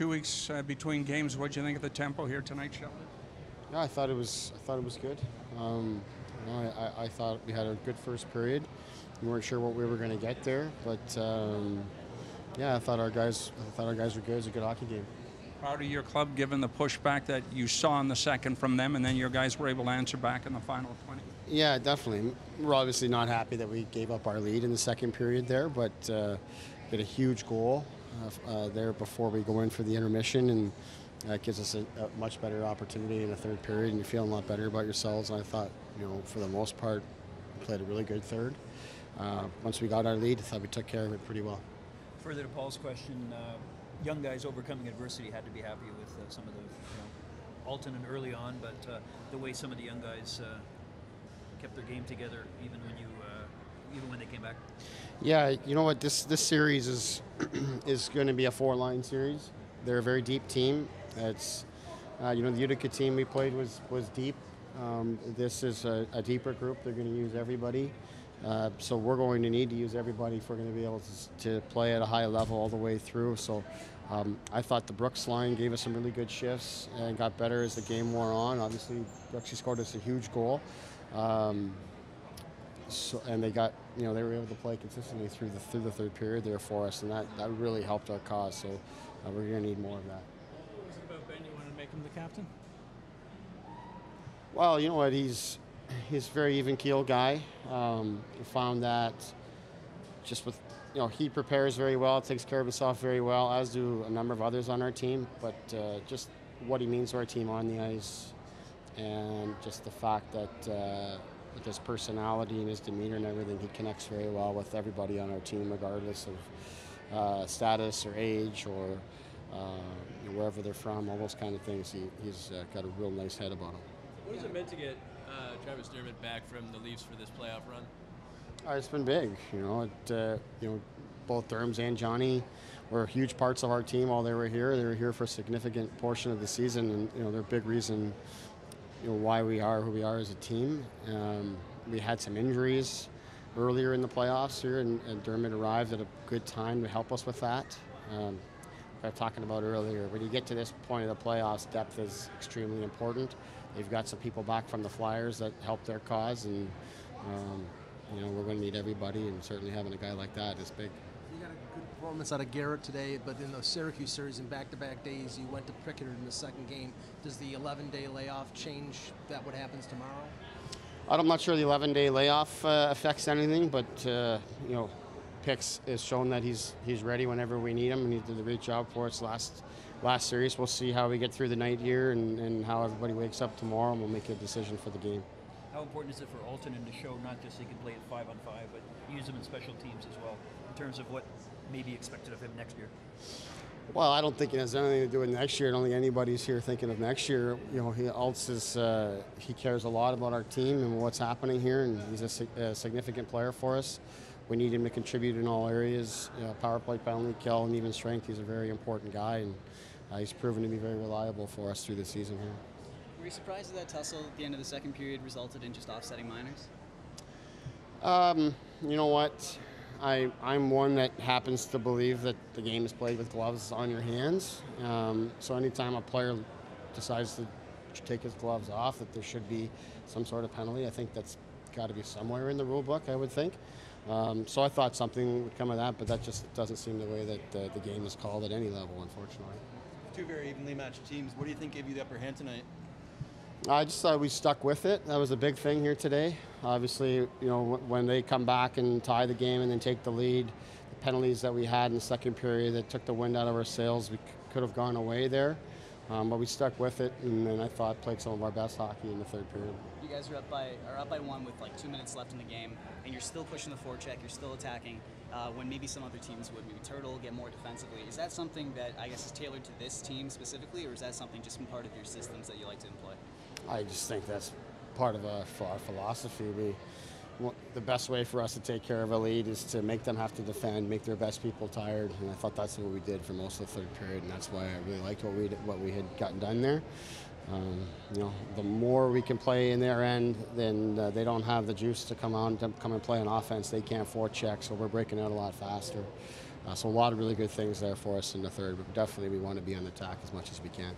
2 weeks between games. What do you think of the tempo here tonight, Sheldon? Yeah, I thought it was good. I thought we had a good first period. We weren't sure what we were going to get there, but yeah, I thought our guys were good. It was a good hockey game. Proud of your club, given the pushback that you saw in the second from them, and then your guys were able to answer back in the final 20. Yeah, definitely. We're obviously not happy that we gave up our lead in the second period there, but got a huge goal there before we go in for the intermission, and that gives us a much better opportunity in the third period, and you're feeling a lot better about yourselves. And I thought, for the most part, we played a really good third. Once we got our lead, I thought we took care of it pretty well. Further to Paul's question, young guys overcoming adversity had to be happy with some of the, Alton and early on, but the way some of the young guys kept their game together, even when they came back. Yeah, you know what? This series is is going to be a 4-line series. They're a very deep team. It's the Utica team we played was deep. This is a deeper group. They're going to use everybody. So we're going to need to use everybody if we're going to be able to play at a high level all the way through. So I thought the Brooks line gave us some really good shifts and got better as the game wore on. Obviously, Brooks scored us a huge goal. And they got, they were able to play consistently through the third period there for us, and that really helped our cause. So we're going to need more of that. What was it about Ben you wanted to make him the captain? Well, you know what? He's a very even-keeled guy. We found that just with, he prepares very well, takes care of himself very well, as do a number of others on our team. But just what he means to our team on the ice, and just the fact that with his personality and his demeanor and everything, he connects very well with everybody on our team, regardless of status or age or wherever they're from, all those kind of things. He's got a real nice head about him. What has it meant to get Travis Dermott back from the Leafs for this playoff run? It's been big. Both Derms and Johnny were huge parts of our team while they were here. They were here for a significant portion of the season, and they're a big reason why we are who we are as a team. We had some injuries earlier in the playoffs here, and Dermott arrived at a good time to help us with that. I was talking about earlier, when you get to this point of the playoffs, depth is extremely important. They've got some people back from the Flyers that help their cause, and we're going to need everybody, and certainly having a guy like that is big. You got a good performance out of Garrett today, but in the Syracuse series in back-to-back days, you went to Pickett in the second game. Does the 11-day layoff change that what happens tomorrow? I'm not sure the 11-day layoff affects anything, but Picks has shown that he's ready whenever we need him, and he did a great job for us last series. We'll see how we get through the night here and how everybody wakes up tomorrow, and we'll make a decision for the game. How important is it for Alton to show not just he can play at 5-on-5, but use him in special teams as well, in terms of what may be expected of him next year? Well, I don't think it has anything to do with next year. I don't think anybody's here thinking of next year. He cares a lot about our team and what's happening here, and he's a significant player for us. We need him to contribute in all areas, power play, penalty kill, and even strength. He's a very important guy, and he's proven to be very reliable for us through the season here. Were you surprised that tussle at the end of the second period resulted in just offsetting minors? You know what? I'm one that happens to believe that the game is played with gloves on your hands. So anytime a player decides to take his gloves off, that there should be some sort of penalty. I think that's got to be somewhere in the rule book, I would think. So I thought something would come of that, but that just doesn't seem the way that the game is called at any level, unfortunately. Two very evenly matched teams. What do you think gave you the upper hand tonight? I just thought we stuck with it. That was a big thing here today. Obviously, when they come back and tie the game and then take the lead, the penalties that we had in the second period that took the wind out of our sails, we could have gone away there. But we stuck with it, and then I thought played some of our best hockey in the third period. You guys are up by one with like 2 minutes left in the game, and you're still pushing the forecheck, you're still attacking, when maybe some other teams would maybe turtle, get more defensively. Is that something that I guess is tailored to this team specifically, or is that something just part of your systems that you like to employ? I just think that's part of our philosophy. The best way for us to take care of a lead is to make them have to defend, make their best people tired, and I thought that's what we did for most of the third period, and that's why I really liked what we had gotten done there. The more we can play in their end, then they don't have the juice to come and play on offense. They can't forecheck, so we're breaking out a lot faster. So a lot of really good things there for us in the third, but definitely we want to be on the attack as much as we can.